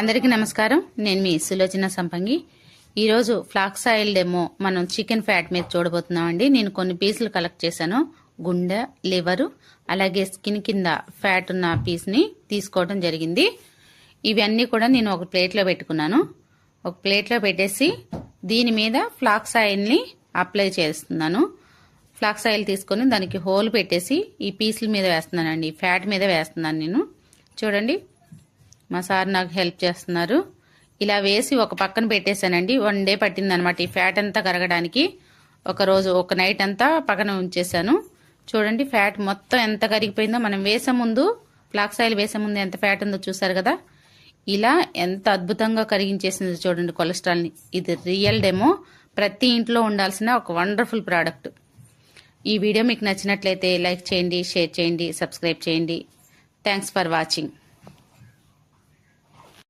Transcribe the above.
అందరికీ నమస్కారం. నేను మీ సులోచన సంపంగి. ఈరోజు ఫ్లాక్స్ ఆయిల్ డెమో మనం చికెన్ ఫ్యాట్ మీద చూడబోతున్నామండి. నేను కొన్ని పీసులు కలెక్ట్ చేశాను. గుండె, లివరు, అలాగే స్కిన్ కింద ఫ్యాట్ ఉన్న పీస్ని తీసుకోవడం జరిగింది. ఇవన్నీ కూడా నేను ఒక ప్లేట్లో పెట్టుకున్నాను. ఒక ప్లేట్లో పెట్టేసి దీని మీద ఫ్లాక్స్ ఆయిల్ని అప్లై చేస్తున్నాను. ఫ్లాక్స్ ఆయిల్ తీసుకొని దానికి హోల్ పెట్టేసి ఈ పీసుల మీద వేస్తున్నానండి. ఫ్యాట్ మీద వేస్తున్నాను నేను. చూడండి, మా సార్ నాకు హెల్ప్ చేస్తున్నారు. ఇలా వేసి ఒక పక్కన పెట్టేశానండి. 1 డే పట్టిందనమాట ఈ ఫ్యాట్ అంతా కరగడానికి. ఒక నైట్ అంతా పక్కన ఉంచేసాను. చూడండి, ఫ్యాట్ మొత్తం ఎంత కరిగిపోయిందో. మనం వేసే ముందు, ఫ్లాక్స్ ఆయిల్ వేసే ముందు ఎంత ఫ్యాట్ ఉందో చూసారు కదా. ఇలా ఎంత అద్భుతంగా కరిగించేసింది చూడండి కొలెస్ట్రాల్ని. ఇది రియల్ డెమో. ప్రతి ఇంట్లో ఉండాల్సిన ఒక వండర్ఫుల్ ప్రోడక్ట్. ఈ వీడియో మీకు నచ్చినట్లయితే లైక్ చేయండి, షేర్ చేయండి, సబ్స్క్రైబ్ చేయండి. Thanks for watching.